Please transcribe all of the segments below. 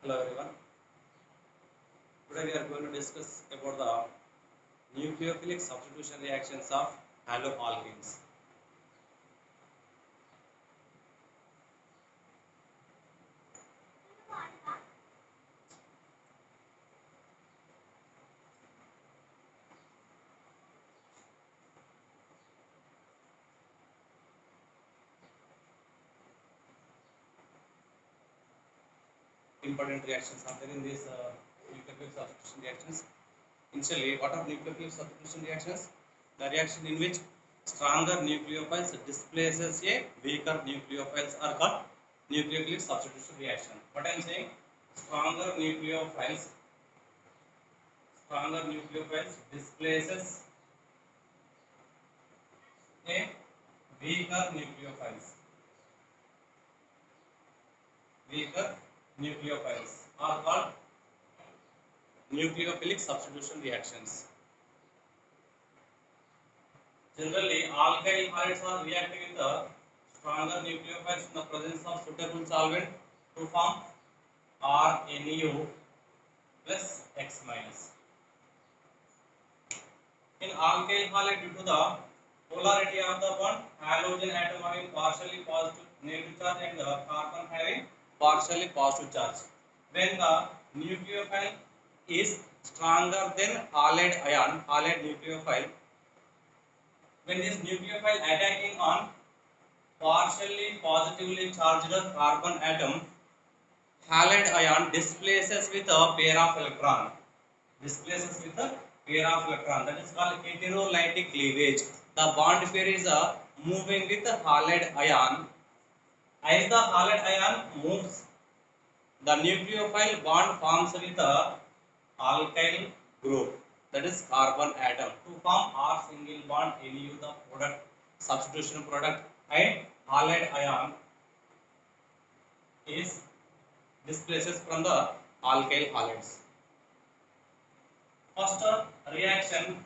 Hello everyone. Today we are going to discuss about the nucleophilic substitution reactions of haloalkenes. Important reactions are there in these nucleophilic substitution reactions. Initially, what are nucleophilic substitution reactions? The reaction in which stronger nucleophiles displaces a weaker nucleophiles are called nucleophilic substitution reaction. What I am saying, stronger nucleophiles displaces a weaker nucleophiles. Weaker nucleophiles are called nucleophilic substitution reactions. Generally, alkyl halides are reacting with the stronger nucleophiles in the presence of suitable solvent to form RNU plus X minus. In alkyl halide, due to the polarity of the bond, halogen atom having partially positive negative charge and the carbon having partially positive charge. When the nucleophile is stronger than halide nucleophile, when this nucleophile attacking on partially positively charged carbon atom, halide ion displaces with a pair of electron. That is called heterolytic cleavage. The bond pair is moving with the halide ion. As the halide ion moves, the nucleophile bond forms with the alkyl group, that is carbon atom, to form R single bond Nu, the product, substitution product, and halide ion is displaces from the alkyl halides. First reaction,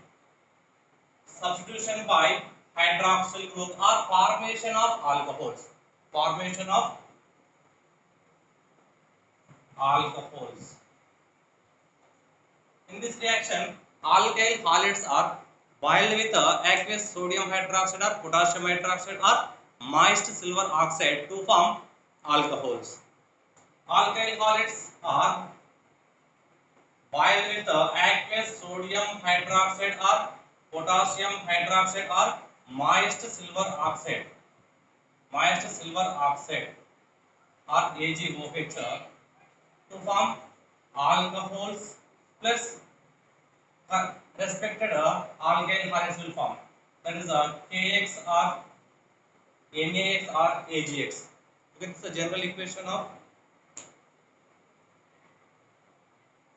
substitution by hydroxyl group or formation of alcohols. In this reaction, alkyl halides are boiled with aqueous sodium hydroxide or potassium hydroxide or moist silver oxide to form alcohols. Alkyl halides are boiled with aqueous sodium hydroxide or potassium hydroxide or moist silver oxide or AgOH to form alcohols plus respected alkyl halides will form, that is KX or NaX or AgX. This is the general equation of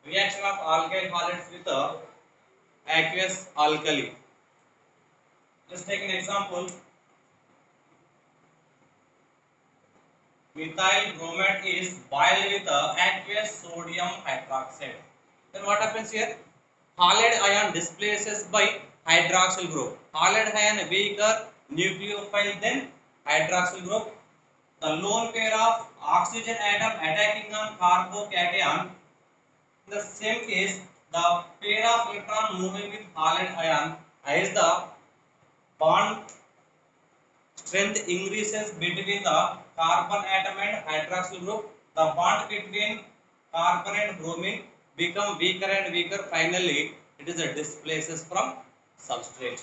reaction of alkyl halides with aqueous alkali. Let's take an example. Methyl bromide is boiled with aqueous sodium hydroxide. Then what happens here? Halide ion displaces by hydroxyl group. Halide ion weaker nucleophile than hydroxyl group. The lone pair of oxygen atom attacking on carbocation. In the same case, the pair of electron moving with halide ion, as the bond strength increases between the carbon atom and hydroxyl group, the bond between carbon and bromine become weaker and weaker. Finally, it is a displaces from substrate.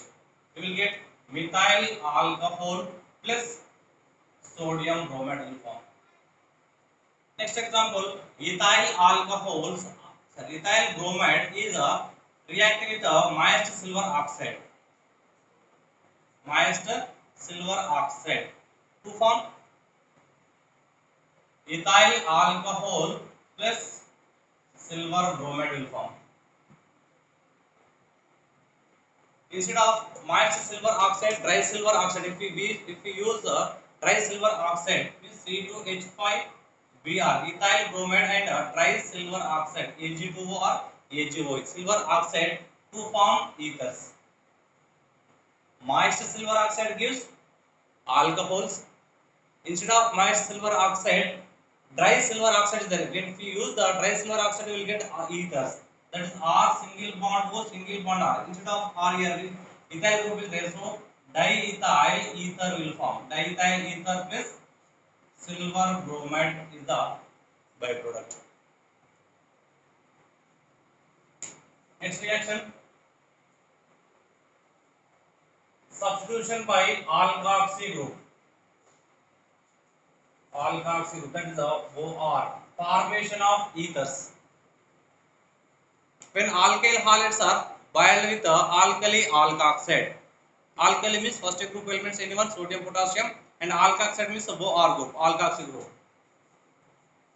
You will get methyl alcohol plus sodium bromide will form. Next example, ethyl bromide is reacting with moist silver oxide to form ethyl alcohol plus silver bromide will form. Instead of moist silver oxide, dry silver oxide. If we use dry silver oxide, means C2H5Br, ethyl bromide and dry silver oxide, Ag2O or AgOH, silver oxide to form ethers. Moist silver oxide gives alcohols. Instead of moist silver oxide, Dry silver oxide is there. When if you use the dry silver oxide, you will get ethers. That is R single bond O single bond R. Instead of R here, ethyl group is there. So diethyl ether will form. Diethyl ether plus silver bromide is the byproduct. Next reaction, substitution by alkoxy group. Alkoxy group, that is the OR. Formation of ethers. When alkyl halides are boiled with alkali alkoxide. Alkali means first group elements anyone, sodium, potassium, and alkoxide means OR group, alkoxy group.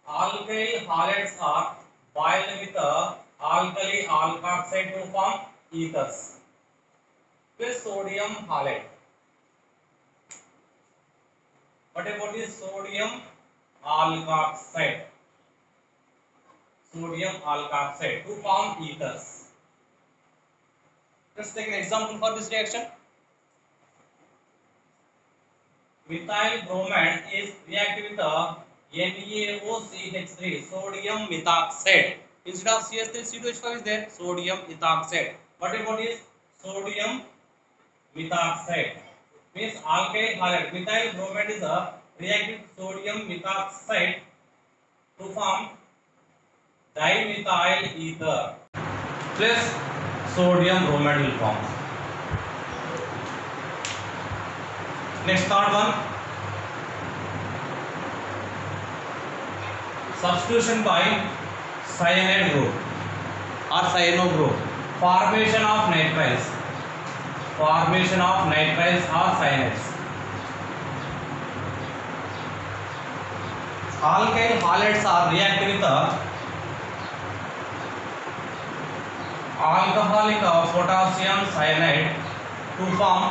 Alkyl halides are boiled with alkali alkoxide to form ethers plus sodium halide. What about this sodium alkoxide? Sodium alkoxide to form ethers. Let's take an example for this reaction. Methyl bromide is reactive with NaOCH3, sodium methoxide. Instead of CH3, C2H5 is there, sodium ethoxide. What about this sodium methoxide? Means alkyl halide. Methyl bromide is a reactive sodium methoxide to form dimethyl ether plus sodium bromide will form. Next third one, substitution by cyanide group or cyano group. Formation of nitriles. Formation of nitriles or cyanides. Alkyl halides are reactive with alcoholic potassium cyanide to form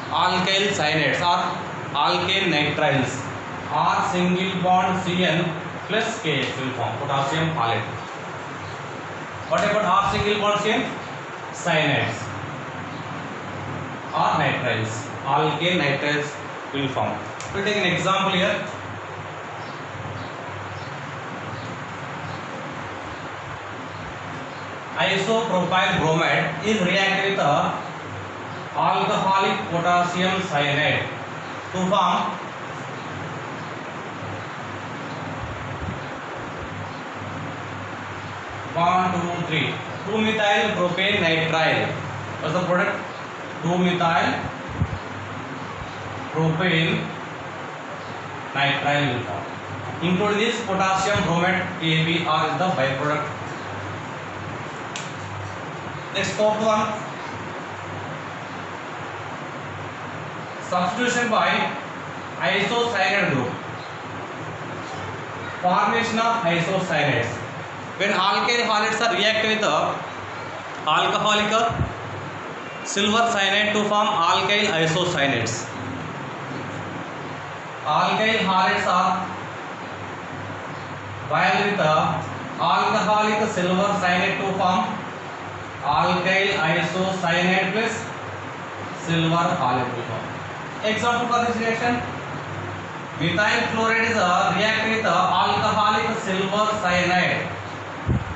alkyl cyanides or alkyl nitriles or single bond Cn plus KH will form potassium halide. What about R single bond Cn? Cyanides or nitriles, alkyl nitriles will form. We will take an example here. Isopropyl bromide is reactive with alcoholic potassium cyanide to form one, two, three. 2-methyl propane nitrile. What's the product? 2-methyl propane nitrile will form. Include this potassium bromide KBr is the byproduct. Next fourth one, substitution by isocyanide group. Formation of isocyanates. When alkyl halides are reactive with alcoholic silver cyanide to form alkyl isocyanates. Alkyl halides are boiled with alcoholic silver cyanide to form alkyl isocyanate plus silver halide. Example for this reaction, methyl chloride is reactive with alcoholic silver cyanide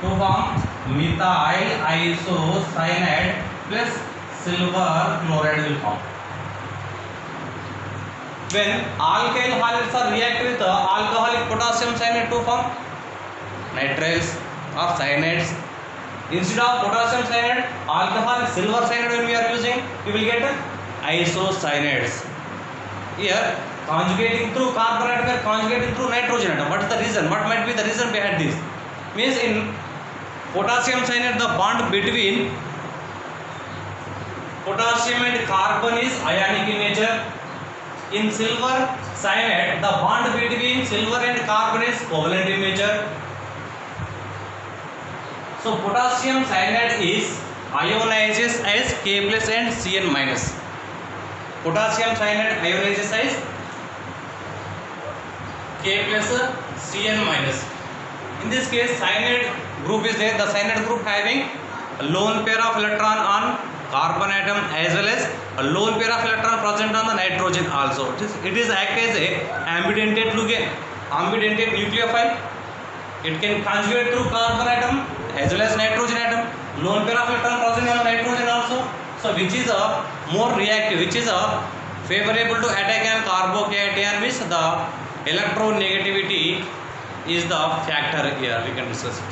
to form methyl isocyanate plus silver chloride will form. When alkyl halides are reactive with alcoholic potassium cyanide to form nitriles or cyanides. Instead of potassium cyanide, alcoholic silver cyanide when we are using, we will get isocyanates. Here, conjugating through carbon atom, we are conjugating through nitrogen atom. What is the reason? What might be the reason behind this? Means in potassium cyanide, the bond between potassium and carbon is ionic in nature. In silver cyanide, the bond between silver and carbon is covalent in nature. So potassium cyanide is ionizes as K plus and Cn minus. Potassium cyanide ionizes as K plus Cn minus. In this case, cyanide group is there. The cyanide group having a lone pair of electron on carbon atom as well as a lone pair of electron present on the nitrogen also. It is act as a ambidentate ligand. Ambidentate nucleophile. It can conjugate through carbon atom as well as nitrogen atom. Lone pair of electron present on nitrogen also. So which is a more reactive, which is a favorable to attack an carbocation, means the electronegativity is the factor here. We can discuss it.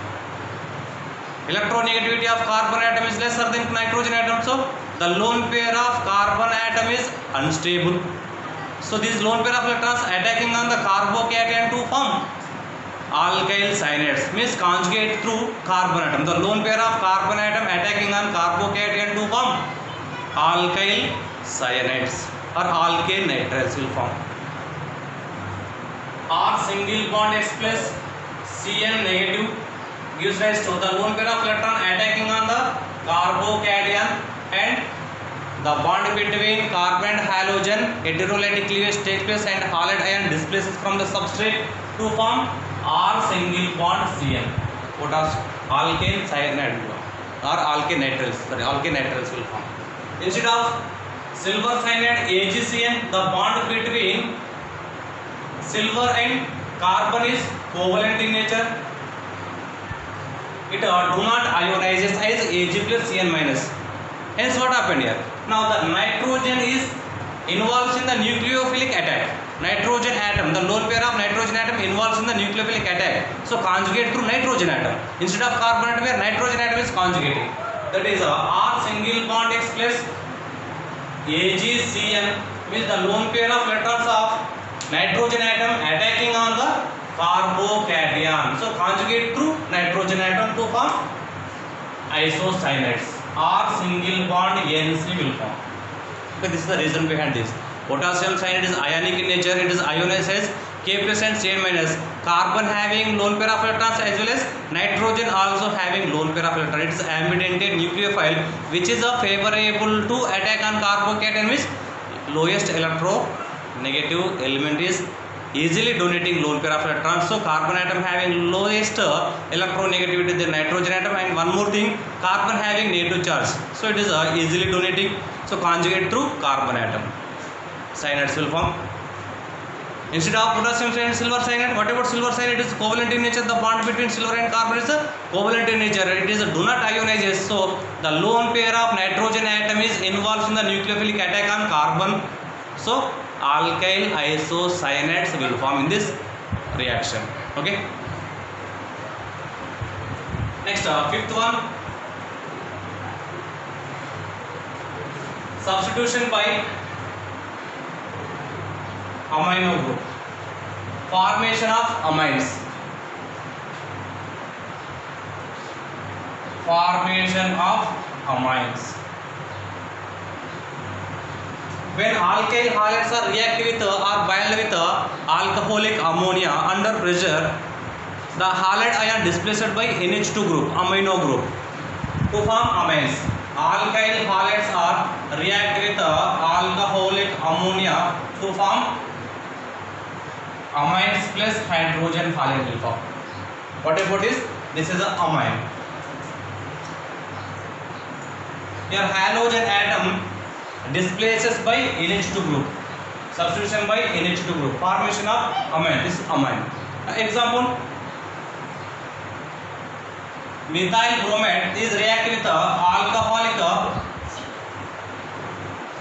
Electronegativity of carbon atom is lesser than nitrogen atom, so the lone pair of carbon atom is unstable. So these lone pair of electrons attacking on the carbocation to form alkyl cyanides, means conjugate through carbon atom. The lone pair of carbon atom attacking on carbocation to form alkyl cyanides or alkane nitriles will form. R single bond X plus Cn negative gives rise to the lone pair of electron attacking on the carbocation, and the bond between carbon and halogen heterolytic cleavage takes place and halide ion displaces from the substrate to form R single bond Cn. What are alkane cyanide or alkane nitriles? Sorry, alkane nitriles will form. Instead of silver cyanide AgCN, the bond between silver and carbon is covalent in nature. It do not ionizes as Ag plus Cn minus. Hence what happened here? Now the nitrogen is involves in the nucleophilic attack. Nitrogen atom, the lone pair of nitrogen atom involves in the nucleophilic attack. So conjugate through nitrogen atom. Instead of carbon atom, where nitrogen atom is conjugating. That is R single bond X plus AgCN, means the lone pair of electrons of nitrogen atom attacking on the carbocation. So conjugate through nitrogen atom to form isocyanides. R single bond NC will form. Okay, this is the reason behind this. Potassium cyanide is ionic in nature. It is ionized as K plus and Cn minus. Carbon having lone pair of electrons as well as nitrogen also having lone pair of electrons. It is ambidentate nucleophile, which is a favorable to attack on carbocation, means lowest electronegative element is easily donating lone pair of electrons. So carbon atom having lowest electronegativity than nitrogen atom, and one more thing, carbon having negative charge. So it is easily donating. So conjugate through carbon atom. Cyanides will form. Instead of potassium cyanide, silver cyanide. What about silver cyanide? It is covalent in nature. The bond between silver and carbon is covalent in nature. It is do not ionizes. So the lone pair of nitrogen atom is involved in the nucleophilic attack on carbon. So alkyl isocyanides will form in this reaction. Okay. Next, fifth one, substitution by amino group. Formation of amines. Formation of amines. When alkyl halides are reacted with or bind with alcoholic ammonia under pressure, the halide ion displaced by NH2 group, amino group, to form amines. Alkyl halides are reacted with alcoholic ammonia to form amines plus hydrogen halide will form. What about this? This is a amine. Your halogen atom displaces by NH2 group. Substitution by NH2 group. Formation of amine. This is amine. Example: methyl bromide is reacted with alcoholic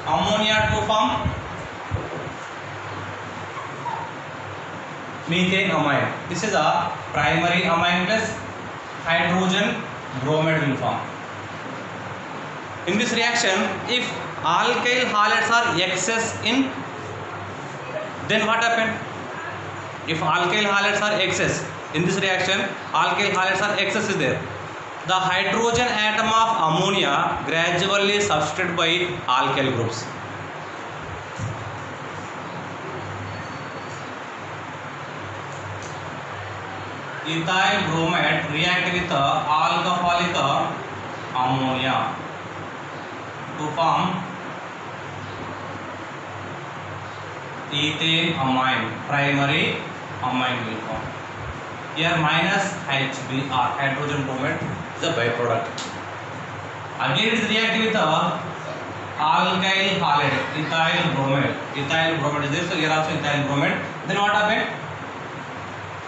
ammonia to form methane amine. This is a primary amine plus hydrogen bromide will form. In this reaction, if alkyl halides are excess in, then what happened? If alkyl halides are excess in this reaction, alkyl halides are excess is there. The hydrogen atom of ammonia gradually substituted by alkyl groups. Ethyl bromide react with alcoholic ammonia to form ethane amine, primary amine will form. Here minus HBr, hydrogen bromide, is a byproduct. Again it is reacting with alkyl halide, ethyl bromide. Ethyl bromide is there, so here also ethyl bromide. Then what happened?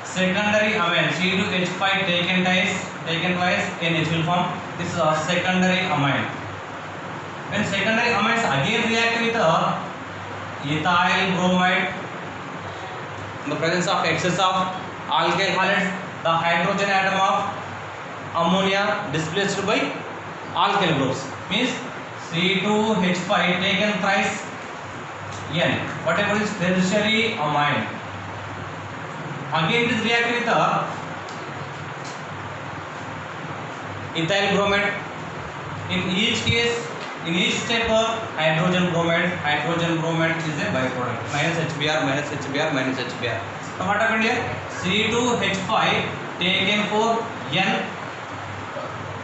secondary amine C2H5 taken twice NH will form. This is a secondary amine. When secondary amines again react with ethyl bromide in the presence of excess of alkyl halides, the hydrogen atom of ammonia displaced by alkyl groups, means C2H5 taken thrice N, whatever is tertiary amine. Again it is react with ethyl bromide. In each case, in each step hydrogen bromide is a byproduct, minus HBr minus HBr minus HBr. So what happened here? C2H5 taken for N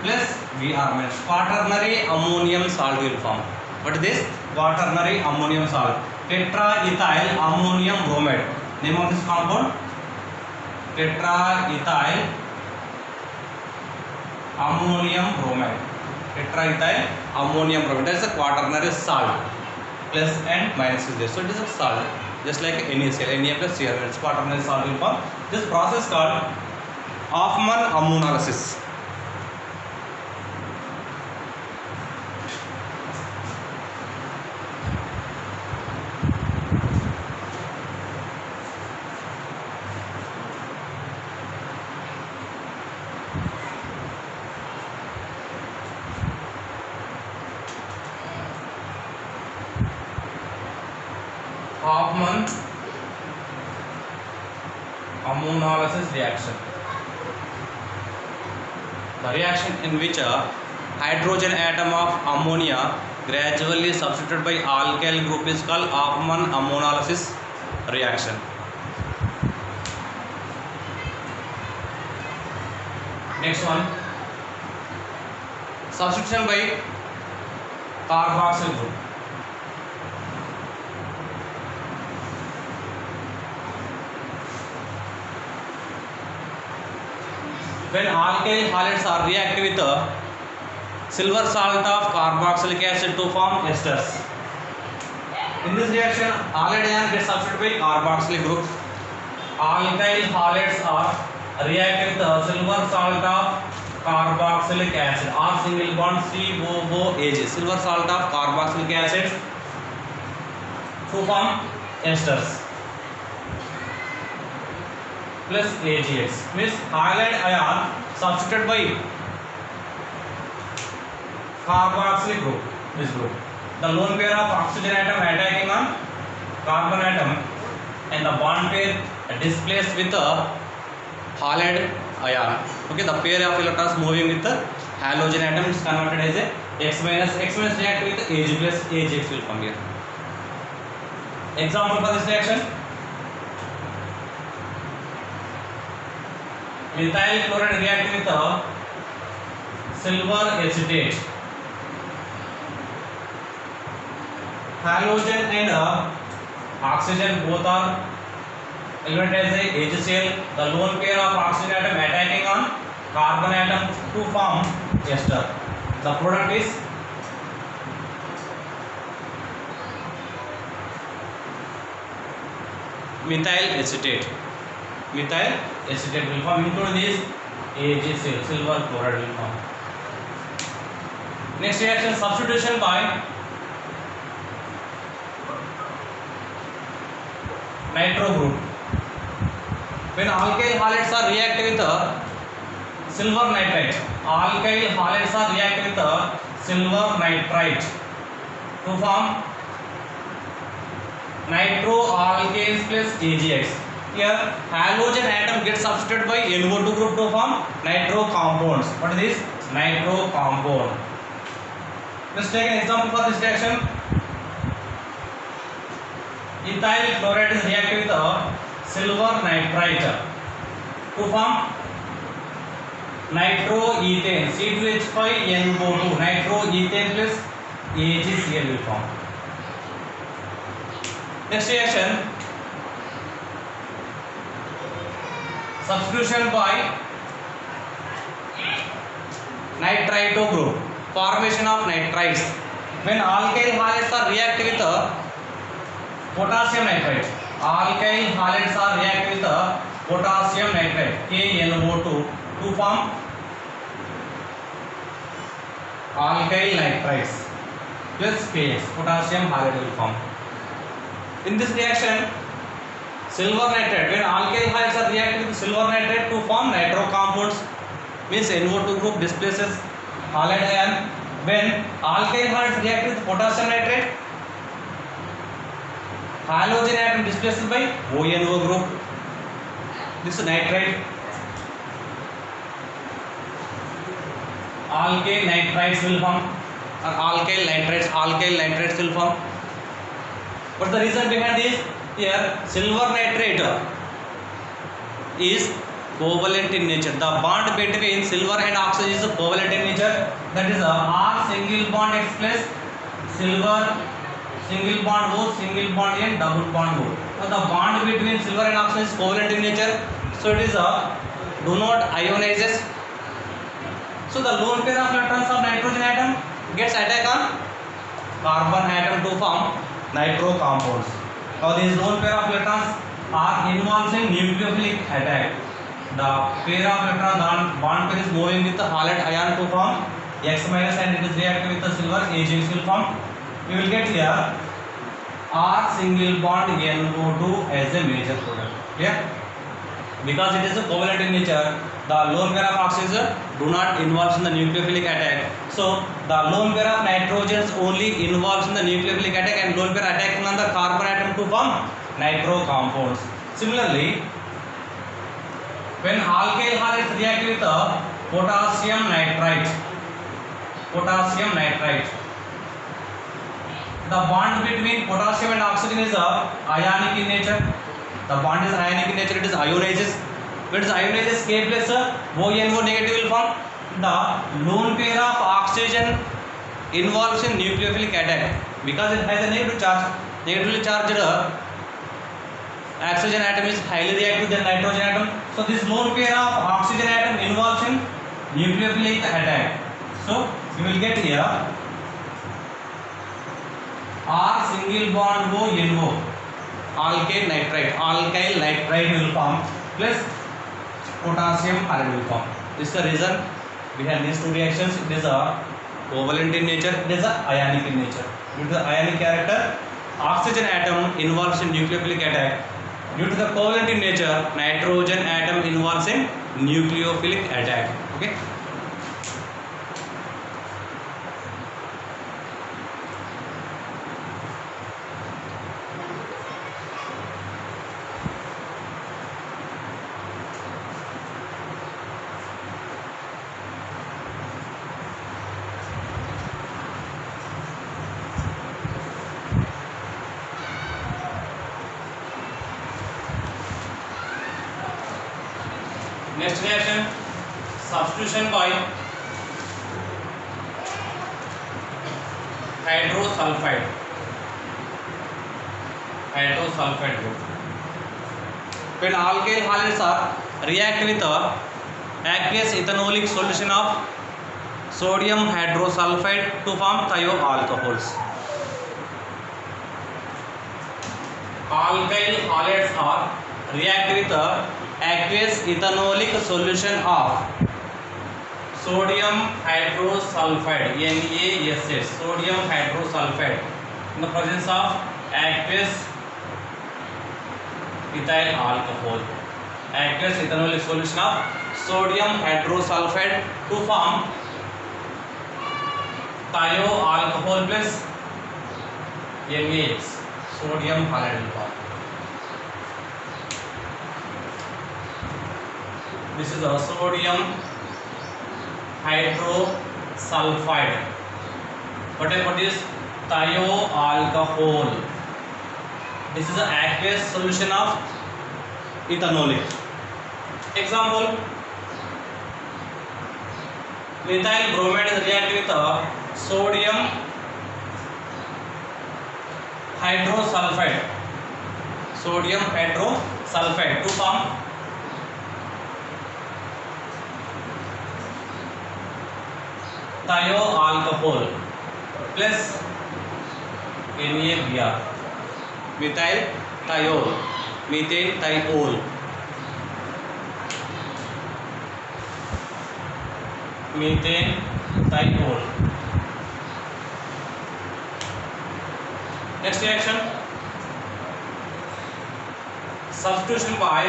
plus Br minus quaternary ammonium salt will form. What is this? Quaternary ammonium salt. Tetraethyl ammonium bromide. Name of this compound? Tetraethyl ammonium bromide. Tetraethyl ammonium bromide. That is a quaternary salt. Plus and minus is there. So it is a salt. Just like NaCl, Na plus Cl. It's quaternary salt will form. This process called Hoffman ammonolysis. Hoffman ammonolysis reaction. The reaction in which a hydrogen atom of ammonia gradually substituted by alkyl group is called Hoffman ammonolysis reaction. Next one, substitution by carboxyl group. When alkyl halides are reacted with silver salt of carboxylic acid to form esters. In this reaction, halide ion gets substituted by carboxylic group. Alkyl halides are reacted with silver salt of carboxylic acid or single bond COOH. Silver salt of carboxylic acid to form esters. Plus AgX, means halide ion substituted by carboxylic group, this group. The lone pair of oxygen atom attacking on carbon atom and the bond pair displaced with the halide ion. Okay, the pair of electrons moving with the halogen atom is converted as a X minus react with Ag plus AgX will come here. Example for this reaction: methyl chloride react with silver acetate. Halogen and oxygen both are eliminated as a HCl. The lone pair of oxygen atom attacking on carbon atom to form ester. The product is methyl acetate. Methyl acetate will form. Include this AgCl, silver chloride will form. Next reaction, substitution by nitro group. When alkyl halides are reacted with silver nitrite, alkyl halides are reacted with silver nitrite to form nitro alkanes plus AgX. Here halogen atom gets substituted by NO2 group to form nitro compounds. What is this? Nitro compound. Let's take an example for this reaction. Ethyl chloride is reacted with silver nitrite to form nitroethane, C2H5NO2, nitroethane plus AgCl will form. Next reaction, substitution by nitrito group, formation of nitrites. When alkyl halides are reacted with potassium nitrite, alkyl halides are reacted with potassium nitrate KNO2 to form alkyl nitrites plus KX, potassium halide will form. In this reaction, silver nitrate, when alkyl halides are reacting with silver nitrate to form nitro compounds, means NO2 group displaces halide ion. When alkyl halides react with potassium nitrate, halogen atom displaced by ONO group. This is nitrite. Alkyl nitrites will form, or alkyl nitrates will form. But the reason behind this, here silver nitrate is covalent in nature. The bond between silver and oxygen is covalent in nature. That is R single bond X plus silver single bond O, single bond N, double bond O. So the bond between silver and oxygen is covalent in nature. So it is do not ionizes. So the lone pair of electrons of nitrogen atom gets attack on carbon atom to form nitro compounds. Now these lone pair of electrons are involved in nucleophilic attack. The pair of electrons bond pair is moving with the halide ion to form X minus and it is reacting with the silver Ag will form. We will get here R single bond NO2 as a major product. Clear? Because it is a covalent in nature, the lone pair of oxygen do not involve in the nucleophilic attack. So the lone pair of nitrogens only involves in the nucleophilic attack and lone pair attacking on the carbon atom to form nitro compounds. Similarly, when alkyl halides react with potassium nitrite, the bond between potassium and oxygen is ionic in nature. The bond is ionic in nature, it is ionizes. When it is ionizes, K plus ONO negative will form. The lone pair of oxygen involves in nucleophilic attack because it has a negative charge. Negatively charged oxygen atom is highly reactive than nitrogen atom. So this lone pair of oxygen atom involves in nucleophilic attack. So you will get here R single bond O NO, alkyl nitrite will form plus potassium halide will form. This is the reason behind these two reactions. It is a covalent in nature, it is a ionic in nature. Due to the ionic character, oxygen atom involves in nucleophilic attack. Due to the covalent in nature, nitrogen atom involves in nucleophilic attack. Okay. Next reaction, substitution by hydrosulfide group. When alkyl halides are react with aqueous ethanolic solution of sodium hydrosulfide to form thioalcohols. Alkyl halides are react with aqueous ethanolic solution of sodium hydrosulfide NaSH, sodium hydrosulfide in the presence of aqueous ethyl alcohol. Aqueous ethanolic solution of sodium hydrosulfide to form thioalcohol plus NaX, sodium halide will form. This is a sodium hydrosulfide. What is thioalcohol? This is an aqueous solution of ethanolic. Example: methyl bromide is reacting with sodium hydrosulfide to form thioalcohol plus NaBr, methyl thiol, methane thiol. methane thiol. Next reaction, substitution by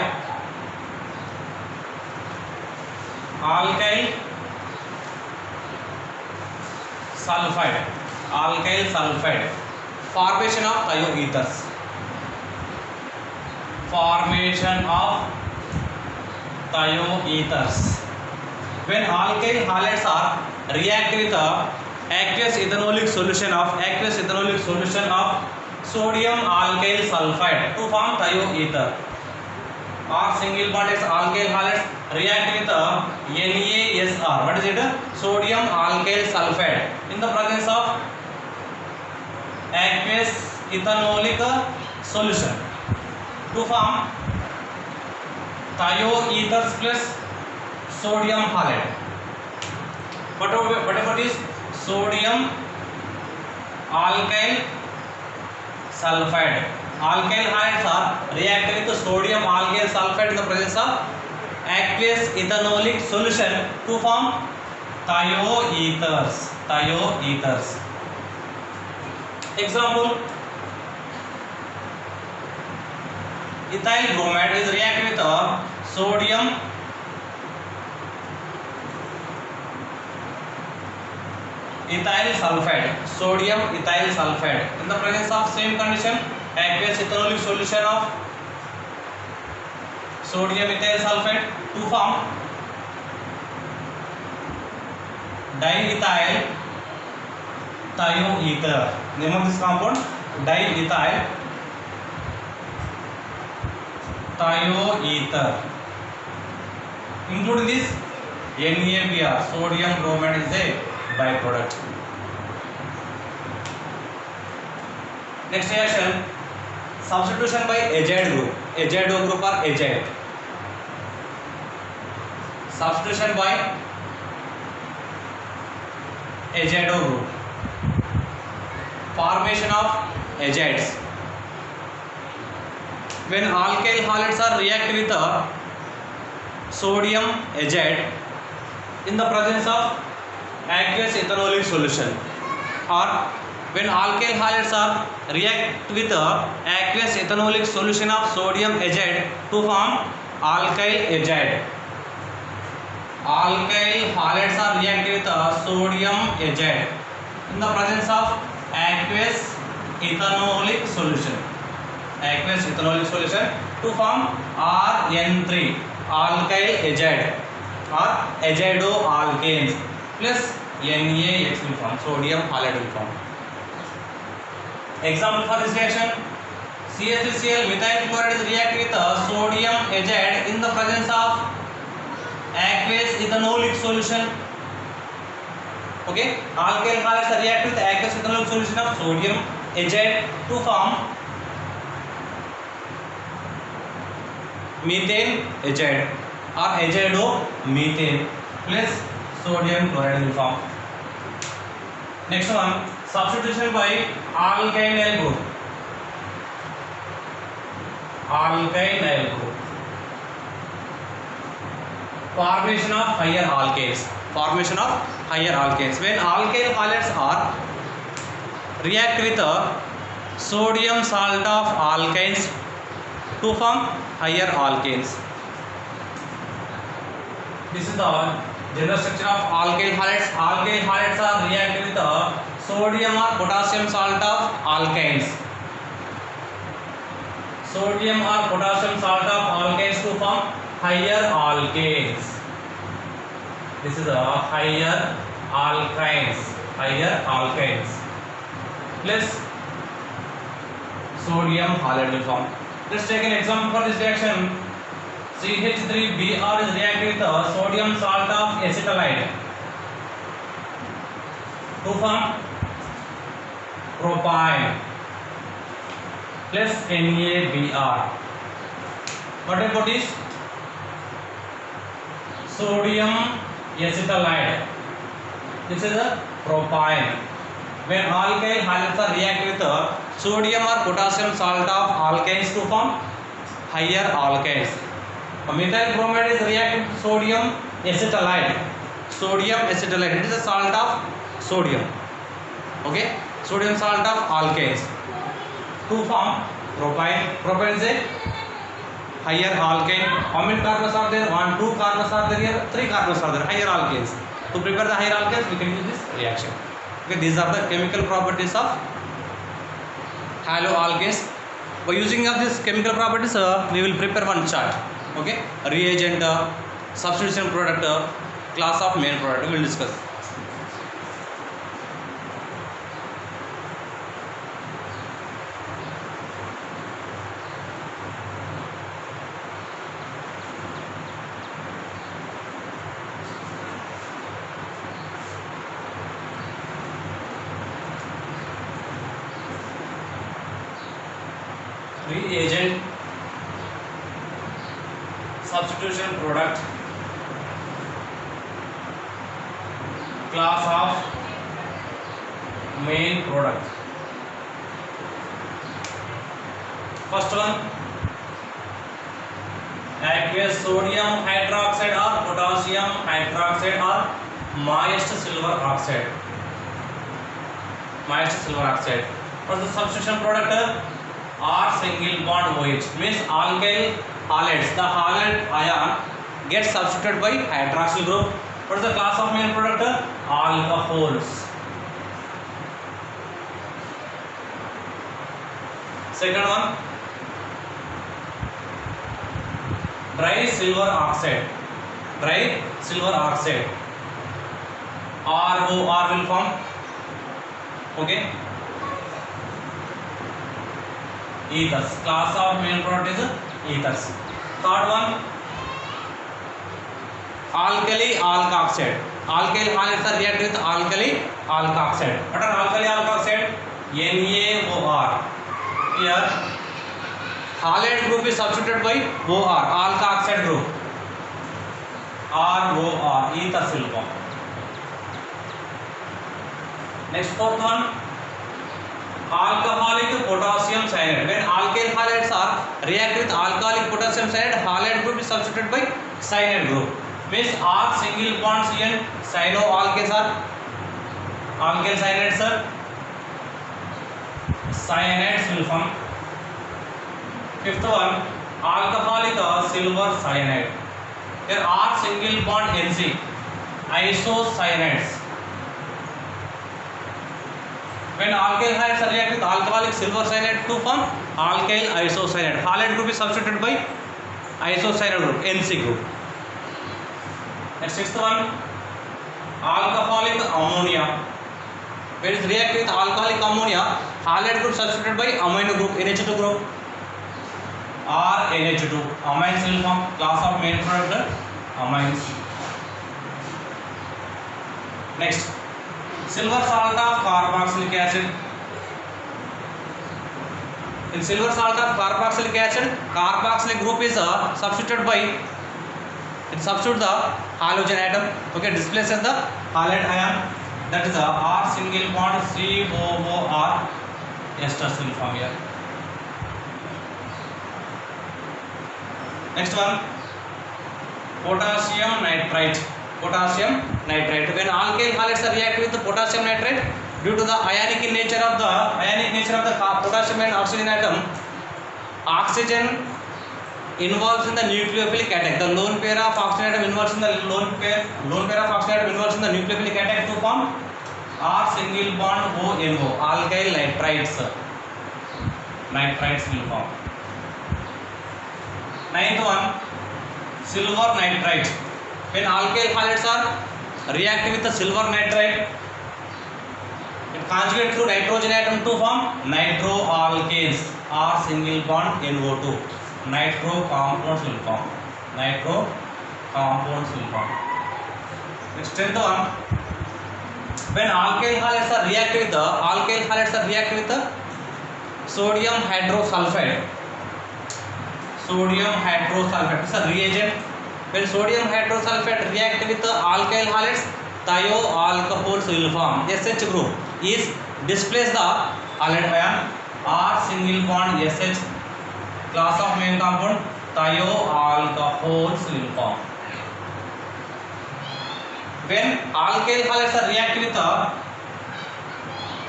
alkyl sulfide, formation of thioethers, when alkyl halides are react with aqueous ethanolic solution of sodium alkyl sulfide to form thioether, or single bond is alkyl halides react with NaSr. What is it? Sodium alkyl sulfide in the presence of aqueous ethanolic solution to form thioethers plus sodium halide. Whatever is sodium alkyl sulfide. Alkyl halides are react with sodium alkyl sulfide in the presence of aqueous ethanolic solution to form thioethers. Example, ethyl bromide is react with sodium ethyl sulfide in the presence of same condition, aqueous ethanolic solution of sodium ethyl sulfide to form diethyl thioether. Name of this compound, diethyl thioether. Including this NaBr, sodium bromide is a byproduct. Next reaction, substitution by azide group, azido group or azide. Substitution by azido group, formation of azides. When alkyl halides are react with sodium azide in the presence of aqueous ethanolic solution, or when alkyl halides are react with aqueous ethanolic solution of sodium azide to form alkyl azide. Alkyl halides are react with sodium azide in the presence of aqueous ethanolic solution to form RN3, alkyl azide or azidoalkanes plus NaX will form, sodium halide will form. Example for this reaction, CH3Cl methyl chloride is react with sodium azide in the presence of aqueous ethanolic solution. Okay, alkyl halides are react with aqueous ethanolic solution of sodium azide to form methane azide or azidomethane plus sodium chloride will form. Next one, substitution by alkyl group. Formation of higher alkanes. When alkyl halides are react with sodium salt of alkynes to form higher alkanes. This is the general structure of alkyl halides. Alkyl halides are react with sodium or potassium salt of alkynes. Sodium or potassium salt of alkynes to form higher alkanes. This is a higher alkynes plus sodium halide will form. Let's take an example for this reaction. CH3Br is react with sodium salt of acetylide to form propyne plus NaBr. What about this? Sodium acetylide. This is a propyne. When alkyl halides are react with sodium or potassium salt of alkynes to form higher alkanes. Methyl bromide is react with sodium acetylide sodium acetylate. It is a salt of sodium. Okay, sodium salt of alkanes to form propyne. Propyne is a higher alkane. How many carbons are there? 1, 2 carbons are there here, 3 carbons are there, higher alkanes. To prepare the higher alkanes, we can use this reaction. Okay, these are the chemical properties of haloalkanes. By using of these chemical properties, we will prepare one chart. Okay, reagent, substitution product, class of main product. We will discuss. Reagent, substitution product, class of main product. First one, aqueous sodium hydroxide or potassium hydroxide or moist silver oxide. Moist silver oxide. What's the substitution product? R single bond OH, means alkyl halides. The halide ion gets substituted by hydroxyl group. What is the class of main product? Alcohols. Second one, dry silver oxide. Dry silver oxide. ROR will form. Okay. Ethers. Class of main product is ethers. Third one, alkali alkoxide. Alkyl halides are react with alkali alkoxide. What are alkali alkoxide? NaOR. Here halide group is substituted by OR, alkoxide group. ROR, ethers will form. Next, fourth one, alcoholic potassium cyanide. When alkyl halides are react with alcoholic potassium cyanide, halide group is substituted by cyanide group. Means R single bonds in cyanoalkanes are alkyl cyanides are cyanides will form. Fifth one, alcoholic silver cyanide. Here R single bond NC, isocyanides. When alkyl halides are react with alcoholic silver cyanide to form alkyl isocyanide. Halide group is substituted by isocyanide group, NC group. And sixth one, alcoholic ammonia. When it is react with alcoholic ammonia, halide group substituted by amino group, NH2 group. or NH2. Amines will form. Class of main product amines. Next, silver salt of carboxylic acid. In silver salt of carboxylic acid, carboxylic group is substituted by, it substitutes the halogen atom. Okay, displaces the halide ion. That is R single bond COOR esters will form here. Next one, potassium nitrite. Potassium nitrite. When alkyl halides react with the potassium nitrate, due to the ionic nature of the potassium and oxygen atom, oxygen involves in the nucleophilic attack. The lone pair of oxygen atom involves in the lone pair of oxygen atom involves in the nucleophilic attack to form R single bond ONO. Alkyl nitrites. Nitrites will form. Ninth one, silver nitrite. When alkyl halides are react with the silver nitrite, it conjugate through nitrogen atom to form nitroalkanes. R single bond NO2. Nitro compounds will form. Nitro compounds will form. Next, 10th one, when alkyl halides are react with the sodium hydrosulfide. Sodium hydrosulfide is a reagent. When sodium hydrosulfide react with the alkyl halides, thioalcohols will form. SH group is displace the halide ion. R single bond SH. Class of main compound, thioalcohols will form. When alkyl halides are react with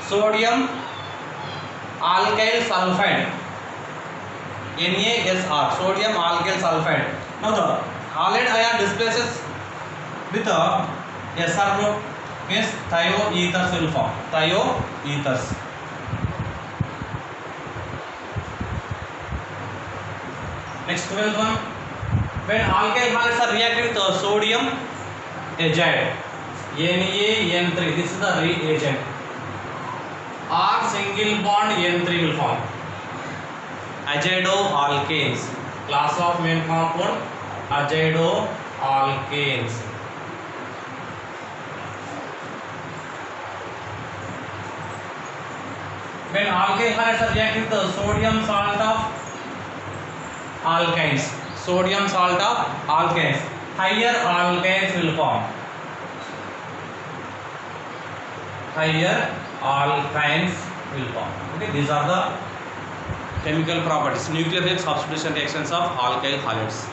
sodium alkyl sulfide, NaSr, sodium alkyl sulfide. Now the halide ion displaces with Sr group, means thioethers will form. Thioethers. Next 12th one. When alkyl halides are reacted with sodium azide, NaN3, this is the reagent. R single bond N3 will form. Azidoalkanes. Class of main compound azidoalkanes. When alkyl halides are reacted with the sodium salt of alkynes, higher alkynes will form. Okay, these are the chemical properties, nucleophilic substitution reactions of alkyl halides.